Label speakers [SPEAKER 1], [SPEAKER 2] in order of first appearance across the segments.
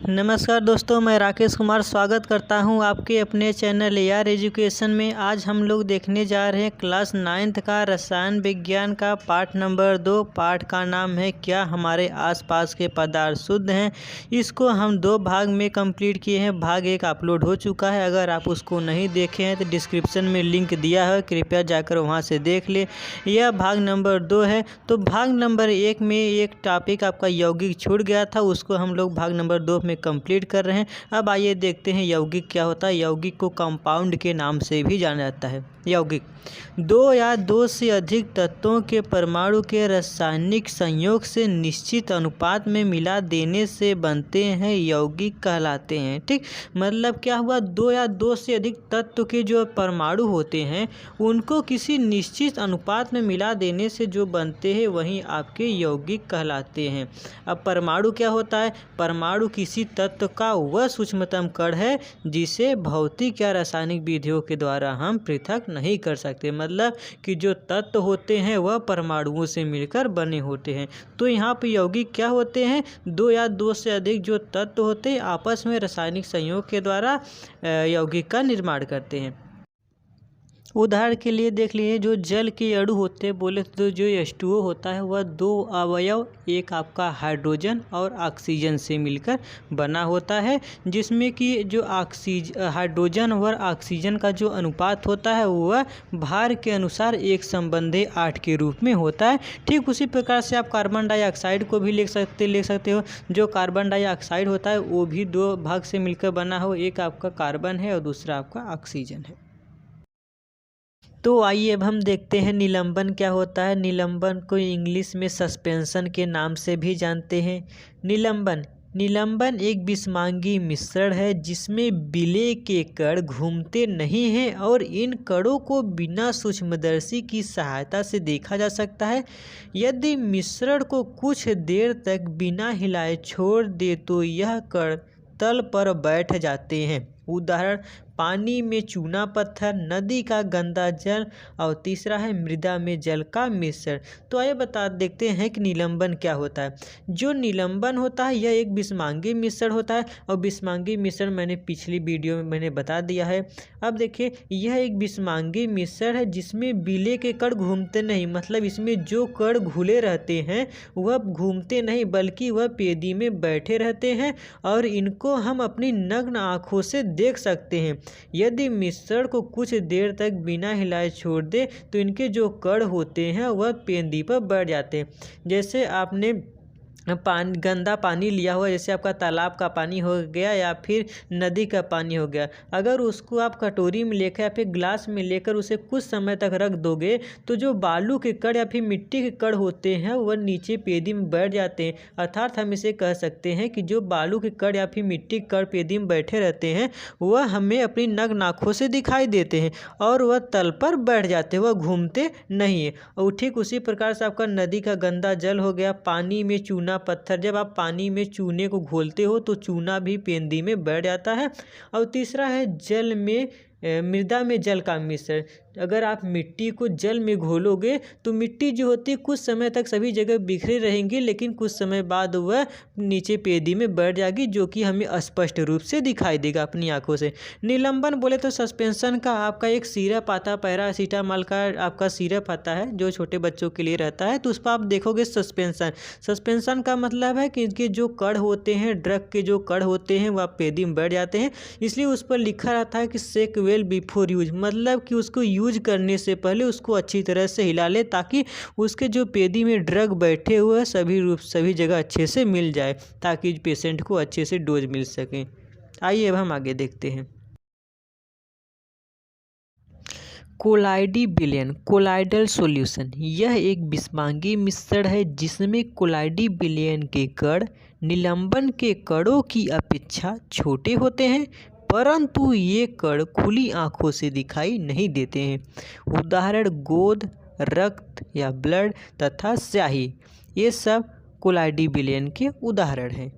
[SPEAKER 1] नमस्कार दोस्तों, मैं राकेश कुमार स्वागत करता हूं आपके अपने चैनल AR एजुकेशन में। आज हम लोग देखने जा रहे हैं क्लास 9th का रसायन विज्ञान का पाठ नंबर 2। पाठ का नाम है क्या हमारे आसपास के पदार्थ शुद्ध हैं। इसको हम 2 भाग में कंप्लीट किए हैं। भाग 1 अपलोड हो चुका है। अगर आप उसको नहीं देखे हैं तो डिस्क्रिप्शन में लिंक दिया है, कृपया जाकर वहाँ से देख ले। यह भाग नंबर 2 है। तो भाग नंबर 1 में एक टॉपिक आपका यौगिक छूट गया था, उसको हम लोग भाग नंबर 2 में कंप्लीट कर रहे हैं। अब आइए देखते हैं यौगिक क्या होता है। यौगिक को कंपाउंड के नाम से भी जाना जाता है। यौगिक 2 या 2 से अधिक तत्वों के परमाणु के रासायनिक संयोग से निश्चित अनुपात में मिला देने से बनते हैं, यौगिक कहलाते हैं। ठीक, मतलब क्या हुआ, 2 या 2 से अधिक तत्व के जो परमाणु होते हैं उनको किसी निश्चित अनुपात में मिला देने से जो बनते हैं वही आपके यौगिक कहलाते हैं। अब परमाणु क्या होता है? परमाणु किसी तत्व का वह सूक्ष्मतम कण है जिसे भौतिक या रासायनिक विधियों के द्वारा हम पृथक नहीं कर सकते। मतलब कि जो तत्व होते हैं वह परमाणुओं से मिलकर बने होते हैं। तो यहाँ पे यौगिक क्या होते हैं? 2 या 2 से अधिक जो तत्व होते हैं आपस में रासायनिक संयोग के द्वारा यौगिक का निर्माण करते हैं। उदाहरण के लिए देख लीजिए, जो जल के अणु होते हैं, बोले तो जो H2O होता है वह 2 अवयव, एक आपका हाइड्रोजन और ऑक्सीजन से मिलकर बना होता है, जिसमें कि जो हाइड्रोजन और ऑक्सीजन का जो अनुपात होता है वह भार के अनुसार 1 संबंधी 8 के रूप में होता है। ठीक उसी प्रकार से आप कार्बन डाइऑक्साइड को भी लिख सकते हो। जो कार्बन डाइऑक्साइड होता है वो भी 2 भाग से मिलकर बना हो, एक आपका कार्बन है और दूसरा आपका ऑक्सीजन है। तो आइए अब हम देखते हैं निलंबन क्या होता है। निलंबन को इंग्लिश में सस्पेंशन के नाम से भी जानते हैं। निलंबन एक विषमांगी मिश्रण है जिसमें विलेय के कण घूमते नहीं हैं और इन कणों को बिना सूक्ष्मदर्शी की सहायता से देखा जा सकता है। यदि मिश्रण को कुछ देर तक बिना हिलाए छोड़ दे तो यह कण तल पर बैठ जाते हैं। उदाहरण, पानी में चूना पत्थर, नदी का गंदा जल और तीसरा है मृदा में जल का मिश्रण। तो आइए देखते हैं कि निलंबन क्या होता है। जो निलंबन होता है यह एक विषमांगी मिश्रण होता है और विषमांगी मिश्रण मैंने पिछली वीडियो में मैंने बता दिया है। अब देखिए, यह एक विषमांगी मिश्रण है जिसमें विलेय के कण घूमते नहीं, मतलब इसमें जो कण घुले रहते हैं वह घूमते नहीं बल्कि वह पेदी में बैठे रहते हैं और इनको हम अपनी नग्न आँखों से देख सकते हैं। यदि मिश्रण को कुछ देर तक बिना हिलाए छोड़ दे तो इनके जो कण होते हैं वह पेंदी पर बैठ जाते हैं। जैसे आपने गंदा पानी लिया हुआ, जैसे आपका तालाब का पानी हो गया या फिर नदी का पानी हो गया, अगर उसको आप कटोरी में लेकर या फिर ग्लास में लेकर उसे कुछ समय तक रख दोगे तो जो बालू के कण या फिर मिट्टी के कण होते हैं वह नीचे पेदी में बैठ जाते हैं। अर्थात हम इसे कह सकते हैं कि जो बालू के कण या फिर मिट्टी के कण पेदी में बैठे रहते हैं वह हमें अपनी नग्न आँखों से दिखाई देते हैं और वह तल पर बैठ जाते हैं, वह घूमते नहीं है। और ठीक उसी प्रकार से आपका नदी का गंदा जल हो गया, पानी में चूना पत्थर, जब आप पानी में चूने को घोलते हो तो चूना भी पेंदी में बैठ जाता है। और तीसरा है जल में मृदा में जल का मिश्रण। अगर आप मिट्टी को जल में घोलोगे तो मिट्टी जो होती है कुछ समय तक सभी जगह बिखरी रहेंगी, लेकिन कुछ समय बाद वह नीचे पेदी में बैठ जाएगी जो कि हमें स्पष्ट रूप से दिखाई देगा अपनी आंखों से। निलंबन बोले तो सस्पेंशन का आपका एक सिरप आता है, पैरासीटामोल का आपका सिरप आता है जो छोटे बच्चों के लिए रहता है, तो उस पर आप देखोगे सस्पेंशन का मतलब है कि इनके जो कण होते हैं, ड्रग के जो कण होते हैं वह पेदी में बैठ जाते हैं। इसलिए उस पर लिखा रहता है कि शेक वेल बिफोर यूज, मतलब कि उसको यूज करने से पहले उसको अच्छी तरह से हिला ले ताकि उसके जो पेदी में ड्रग बैठे हुए सभी जगह अच्छे से मिल जाए ताकि पेशेंट को अच्छे से डोज मिल सके। आइए अब हम आगे देखते हैं। कोलाइडल सॉल्यूशन, यह एक विषमांगी मिश्रण है जिसमें कोलाइडी के कण निलंबन के कणों की अपेक्षा छोटे होते हैं परंतु ये कण खुली आंखों से दिखाई नहीं देते हैं। उदाहरण, गोंद, रक्त या ब्लड तथा स्याही, ये सब कोलाइडी के उदाहरण हैं।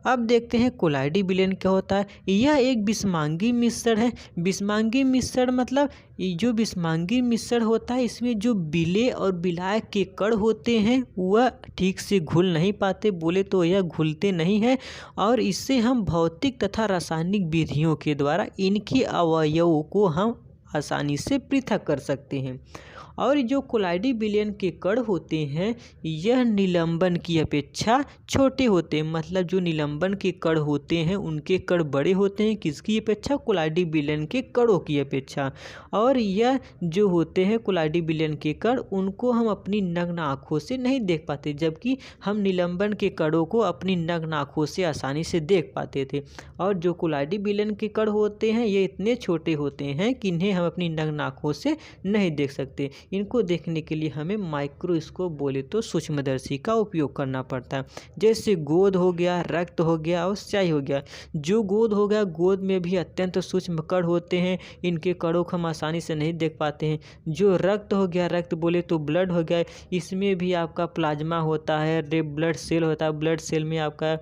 [SPEAKER 1] अब देखते हैं कोलाइडी विलयन क्या होता है। यह एक विषमांगी मिश्रण है। विषमांगी मिश्रण मतलब ये जो विषमांगी मिश्रण होता है इसमें जो विलेय और विलायक के कण होते हैं वह ठीक से घुल नहीं पाते, बोले तो यह घुलते नहीं हैं, और इससे हम भौतिक तथा रासायनिक विधियों के द्वारा इनके अवयवों को हम आसानी से पृथक कर सकते हैं। और जो कोलाइडी विलयन के कण होते हैं यह निलंबन की अपेक्षा छोटे होते हैं। मतलब जो निलंबन के कण होते हैं उनके कण बड़े होते हैं, किसकी अपेक्षा? कोलाइडी विलयन के कणों की अपेक्षा। और यह जो होते हैं कोलाइडी विलयन के कण उनको हम अपनी नग्न आँखों से नहीं देख पाते, जबकि हम निलंबन के कणों को अपनी नग्न आँखों से आसानी से देख पाते थे। और जो कोलाइडी विलयन के कण होते हैं ये इतने छोटे होते हैं कि इन्हें हम अपनी नग्न आँखों से नहीं देख सकते। इनको देखने के लिए हमें माइक्रोस्कोप बोले तो सूक्ष्मदर्शी का उपयोग करना पड़ता है। जैसे गोद हो गया, रक्त हो गया और स्याही हो गया। जो गोद हो गया, गोद में भी अत्यंत सूक्ष्म कण होते हैं, इनके कणों को हम आसानी से नहीं देख पाते हैं। जो रक्त हो गया, रक्त बोले तो ब्लड हो गया, इसमें भी आपका प्लाज्मा होता है, रेड ब्लड सेल होता है, ब्लड सेल में आपका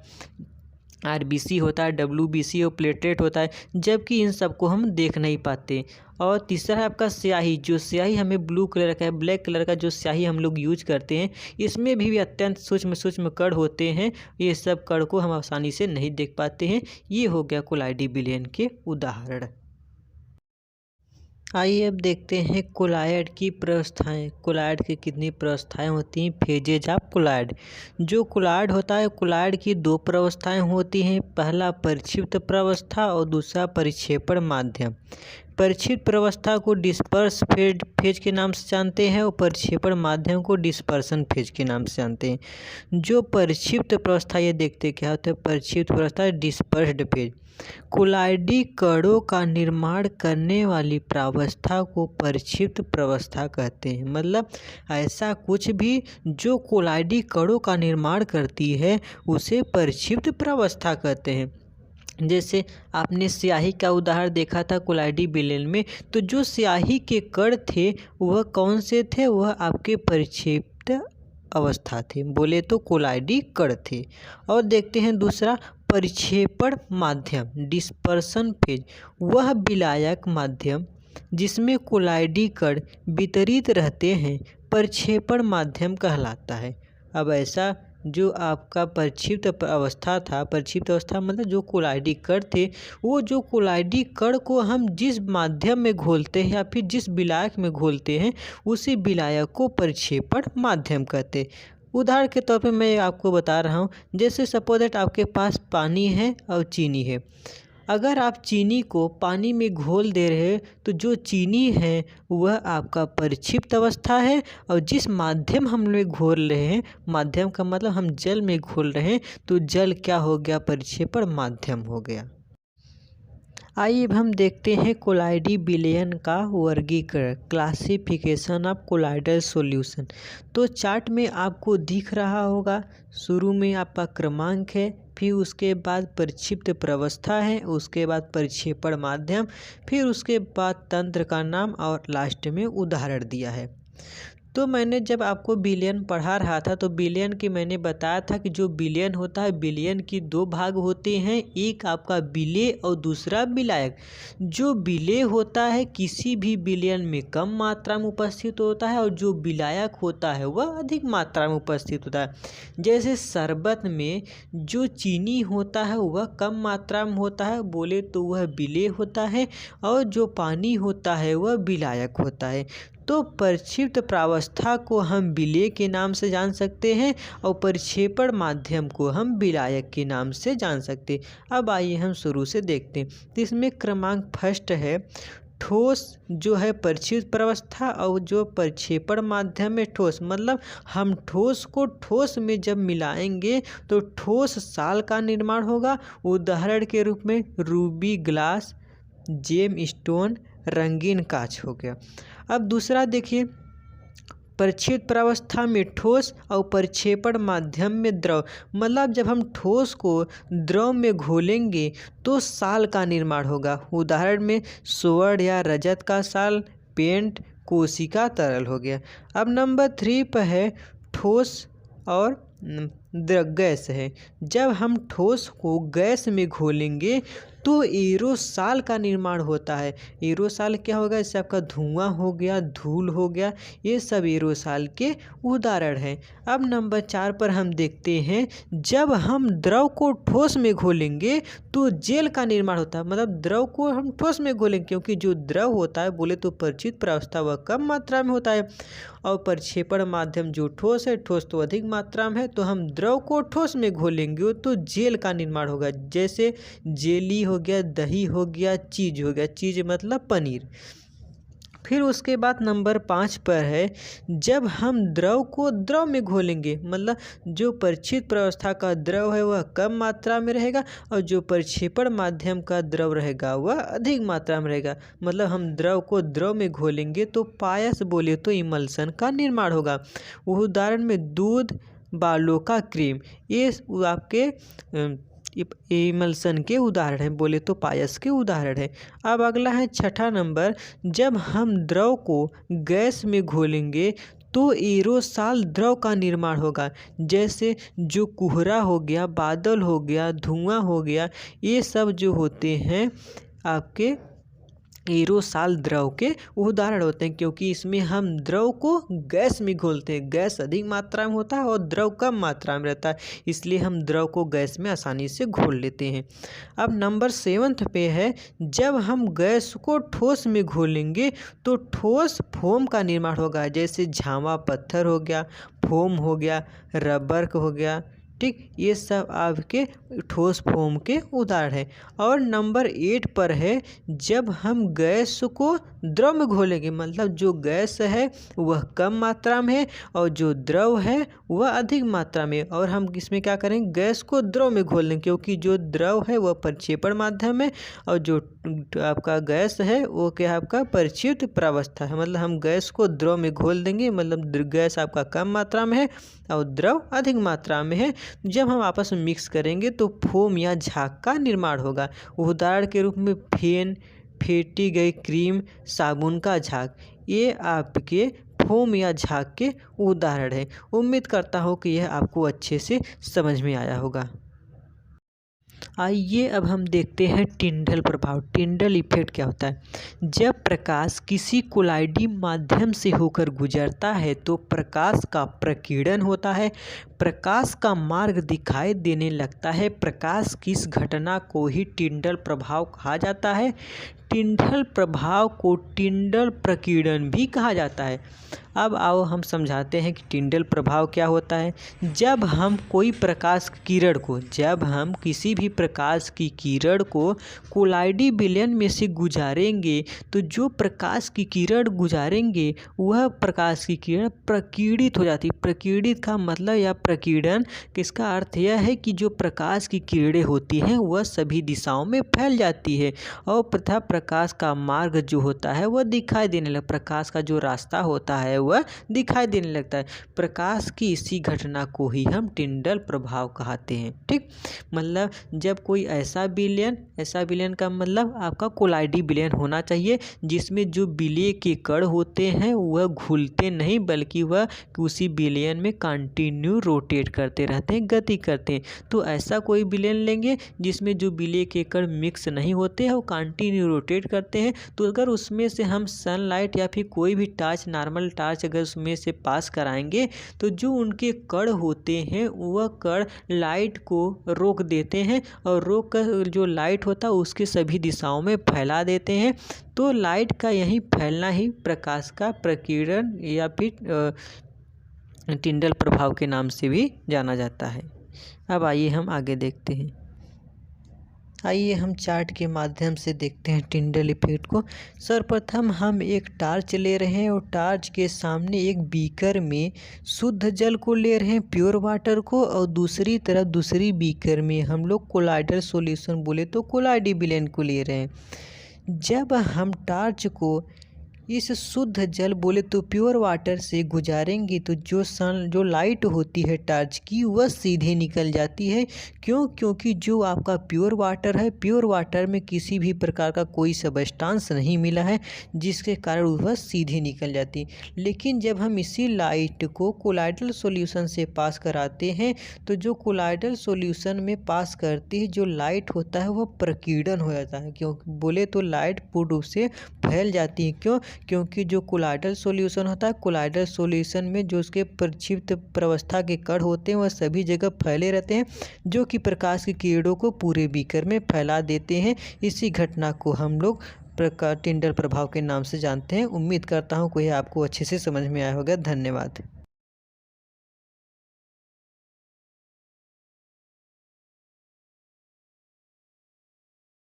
[SPEAKER 1] आरबीसी होता है, डब्ल्यूबीसी और प्लेटलेट होता है, जबकि इन सबको हम देख नहीं पाते। और तीसरा है आपका स्याही। जो स्याही हमें ब्लू कलर का है, ब्लैक कलर का जो स्याही हम लोग यूज करते हैं, इसमें भी अत्यंत सूक्ष्म कण होते हैं। ये सब कण को हम आसानी से नहीं देख पाते हैं। ये हो गया कोलाइडी विलयन के उदाहरण। आइए अब देखते हैं कोलायड की प्रावस्थाएँ। कोलायड की कितनी प्रावस्थाएँ होती हैं? Phases of colloid. जो कोलायड होता है, कोलायड की दो प्रावस्थाएँ होती हैं। पहला परिक्षिप्त प्रावस्था और दूसरा परिक्षेपण माध्यम। परिक्षिप्त प्रावस्था को डिस्पर्स फेज के नाम से जानते हैं और परिक्षेपण माध्यम को डिस्पर्सन फेज के नाम से जानते हैं। जो परिक्षिप्त प्रावस्था, ये देखते क्या होता है? परिक्षिप्त प्रावस्था डिस्पर्स्ड फेज। कोलाइडी कणों का निर्माण करने वाली प्रावस्था को परिक्षिप्त प्रावस्था कहते हैं। मतलब ऐसा कुछ भी जो कोलाइडी कणों का निर्माण करती है उसे परिक्षिप्त प्रावस्था कहते हैं। जैसे आपने स्याही का उदाहरण देखा था कोलाइडी विलयन में, तो जो स्याही के कण थे वह कौन से थे? वह आपके परिक्षिप्त अवस्था थे, बोले तो कोलाइडी कण थे। और देखते हैं दूसरा परिक्षेपण माध्यम डिस्पर्सन फेज। वह विलायक माध्यम जिसमें कोलाइडी कण वितरित रहते हैं परिक्षेपण माध्यम कहलाता है। अब ऐसा जो आपका परिक्षिप्त अवस्था था, परिक्षिप्त अवस्था मतलब जो कोलाइडी कण थे, वो जो कोलाइडी कण को हम जिस माध्यम में घोलते हैं या फिर जिस विलायक में घोलते हैं उसी विलायक को परिक्षेपण माध्यम कहते हैं। उदाहरण के तौर पे मैं आपको बता रहा हूँ, जैसे सपोज दैट आपके पास पानी है और चीनी है। अगर आप चीनी को पानी में घोल दे रहे हैं तो जो चीनी है वह आपका परिक्षिप्त अवस्था है, और जिस माध्यम हम लोग घोल रहे हैं, माध्यम का मतलब हम जल में घोल रहे हैं, तो जल क्या हो गया? परिक्षेपण माध्यम हो गया। आइए अब हम देखते हैं कोलाइडी विलयन का वर्गीकरण, क्लासिफिकेशन ऑफ कोलाइडल सॉल्यूशन। तो चार्ट में आपको दिख रहा होगा, शुरू में आपका क्रमांक है, फिर उसके बाद परिक्षिप्त प्रावस्था है, उसके बाद परिक्षेपण माध्यम, फिर उसके बाद तंत्र का नाम और लास्ट में उदाहरण दिया है। तो मैंने जब आपको विलयन पढ़ा रहा था तो विलयन की मैंने बताया था कि जो विलयन होता है, विलयन की दो भाग होते हैं, एक आपका विलेय और दूसरा विलायक। जो विलेय होता है किसी भी विलयन में कम मात्रा में उपस्थित होता है और जो विलायक होता है वह अधिक मात्रा में उपस्थित होता है। जैसे शरबत में जो चीनी होता है वह कम मात्रा में होता है, बोले तो वह विलेय होता है, और जो पानी होता है वह विलायक होता है। तो परिक्षिप्त प्रावस्था को हम विलेय के नाम से जान सकते हैं और परिक्षेपण माध्यम को हम विलायक के नाम से जान सकते हैं। अब आइए हम शुरू से देखते हैं। तो इसमें क्रमांक फर्स्ट है ठोस, जो है परिक्षिप्त प्रावस्था, और जो परिक्षेपण माध्यम में ठोस। मतलब हम ठोस को ठोस में जब मिलाएंगे तो ठोस साल का निर्माण होगा। उदाहरण के रूप में रूबी ग्लास, जेम स्टोन, रंगीन कांच हो गया। अब दूसरा देखिए, परिक्षिप्त प्रावस्था में ठोस और परिक्षेपण माध्यम में द्रव। मतलब जब हम ठोस को द्रव में घोलेंगे तो साल का निर्माण होगा। उदाहरण में स्वर्ण या रजत का साल, पेंट, कोशिका तरल हो गया। अब नंबर 3 पर है ठोस और गैस है। जब हम ठोस को गैस में घोलेंगे तो एरोसाल का निर्माण होता है। एरोसाल क्या होगा? इससे आपका धुआं हो गया, धूल हो गया, ये सब एरोसाल के उदाहरण हैं। अब नंबर 4 पर हम देखते हैं, जब हम द्रव को ठोस में घोलेंगे तो जेल का निर्माण होता है। मतलब द्रव को हम ठोस में घोलेंगे, क्योंकि जो द्रव होता है बोले तो परिचित प्रावस्था वह कम मात्रा में होता है और प्रक्षेपण माध्यम जो ठोस है, ठोस तो अधिक मात्रा में है। तो हम द्रव को ठोस में घोलेंगे तो जेल का निर्माण होगा। जैसे जेली हो गया, दही हो गया, चीज हो गया। चीज मतलब पनीर। फिर उसके बाद नंबर 5 पर है, जब हम द्रव को द्रव में घोलेंगे, मतलब जो परिचित प्रावस्था का द्रव है वह कम मात्रा में रहेगा और जो प्रक्षेपण माध्यम का द्रव रहेगा वह अधिक मात्रा में रहेगा। मतलब हम द्रव को द्रव में घोलेंगे तो पायस बोले तो इमल्सन का निर्माण होगा। उदाहरण में दूध, बालों का क्रीम, ये आपके इमल्सन के उदाहरण हैं, बोले तो पायस के उदाहरण है। अब अगला है 6ठा नंबर, जब हम द्रव को गैस में घोलेंगे तो एरोसाल द्रव का निर्माण होगा। जैसे जो कोहरा हो गया, बादल हो गया, धुआं हो गया, ये सब जो होते हैं आपके एरोसाल द्रव के उदाहरण होते हैं, क्योंकि इसमें हम द्रव को गैस में घोलते हैं। गैस अधिक मात्रा में होता है और द्रव कम मात्रा में रहता है, इसलिए हम द्रव को गैस में आसानी से घोल लेते हैं। अब नंबर 7 पे है, जब हम गैस को ठोस में घोलेंगे तो ठोस फोम का निर्माण होगा। जैसे झावा पत्थर हो गया, फोम हो गया, रबर हो गया, ठीक, ये सब आपके ठोस फोम के उदाहरण हैं। और नंबर 8 पर है, जब हम गैस को द्रव में घोलेंगे, मतलब जो गैस है वह कम मात्रा में है और जो द्रव है वह अधिक मात्रा में। और हम इसमें क्या करेंगे? गैस को द्रव में घोल देंगे, क्योंकि जो द्रव है वह प्रक्षेपण माध्यम है और जो आपका गैस है वो क्या है? आपका परिचित प्रावस्था है। मतलब हम गैस को द्रव में घोल देंगे, मतलब गैस आपका कम मात्रा में है और द्रव अधिक मात्रा में है। जब हम आपस में मिक्स करेंगे तो फोम या झाग का निर्माण होगा। उदाहरण के रूप में फेन, फेंटी गई क्रीम, साबुन का झाग, ये आपके फोम या झाग के उदाहरण हैं। उम्मीद करता हूँ कि यह आपको अच्छे से समझ में आया होगा। आइए अब हम देखते हैं टिंडल प्रभाव। टिंडल इफेक्ट क्या होता है? जब प्रकाश किसी कोलाइडी माध्यम से होकर गुजरता है तो प्रकाश का प्रकीर्णन होता है, प्रकाश का मार्ग दिखाई देने लगता है। प्रकाश की इस घटना को ही टिंडल प्रभाव कहा जाता है। टिंडल प्रभाव को टिंडल प्रकीर्णन भी कहा जाता है। अब आओ हम समझाते हैं कि टिंडल प्रभाव क्या होता है। जब हम कोई प्रकाश किरण को, जब हम किसी भी प्रकाश की किरण को कोलाइडी विलयन में से गुजारेंगे तो जो प्रकाश की किरण गुजारेंगे वह प्रकाश की किरण प्रकीर्णित हो जाती है। प्रकीर्णित का मतलब या प्रकीर्णन किसका अर्थ यह है कि जो प्रकाश की किरणें होती हैं वह सभी दिशाओं में फैल जाती है और तथा प्रकाश का मार्ग जो होता है वह दिखाई देने लगता है। प्रकाश का जो रास्ता होता है वह दिखाई देने लगता है। प्रकाश की इसी घटना को ही हम टिंडल प्रभाव कहते हैं। ठीक, मतलब जब कोई ऐसा विलयन का मतलब आपका कोलाइडी विलयन होना चाहिए जिसमें जो विलय के कण होते हैं वह घुलते नहीं बल्कि वह उसी विलयन में कंटिन्यू रोटेट करते रहते हैं, गति करते हैं। तो ऐसा कोई विलयन लेंगे जिसमें जो विलय के कण मिक्स नहीं होते हैं, वो कंटिन्यू रोटेट करते हैं। तो अगर उसमें से हम सनलाइट या फिर कोई भी टार्च, नॉर्मल टार्च अगर उसमें से पास कराएंगे तो जो उनके कण होते हैं वह कण लाइट को रोक देते हैं और रोक कर जो लाइट होता है उसके सभी दिशाओं में फैला देते हैं। तो लाइट का यही फैलना ही प्रकाश का प्रकीर्णन या फिर टिंडल प्रभाव के नाम से भी जाना जाता है। अब आइए हम आगे देखते हैं। आइए हम चार्ट के माध्यम से देखते हैं टिंडल इफेक्ट को। सर्वप्रथम हम एक टार्च ले रहे हैं और टार्च के सामने एक बीकर में शुद्ध जल को ले रहे हैं, प्योर वाटर को, और दूसरी तरफ दूसरी बीकर में हम लोग कोलाइडल सॉल्यूशन बोले तो कोलाइडी विलयन को ले रहे हैं। जब हम टार्च को इस शुद्ध जल बोले तो प्योर वाटर से गुजारेंगे तो जो लाइट होती है टॉर्च की वह सीधे निकल जाती है। क्योंकि जो आपका प्योर वाटर है, प्योर वाटर में किसी भी प्रकार का कोई सबस्टांस नहीं मिला है, जिसके कारण वह सीधे निकल जाती है। लेकिन जब हम इसी लाइट को कोलाइडल सॉल्यूशन से पास कराते हैं तो जो कोलाइडल सॉल्यूशन में पास करती है जो लाइट होता है वह प्रकीर्णन हो जाता है। क्यों बोले तो लाइट पूर्ण रूप से फैल जाती है। क्योंकि जो कोलाइडल सॉल्यूशन होता है, कोलाइडल सॉल्यूशन में जो उसके प्रक्षिप्त प्रवस्था के कण होते हैं वह सभी जगह फैले रहते हैं, जो कि प्रकाश की किरणों को पूरे बीकर में फैला देते हैं। इसी घटना को हम लोग टिंडल प्रभाव के नाम से जानते हैं। उम्मीद करता हूँ कोई आपको अच्छे से समझ में आया होगा। धन्यवाद।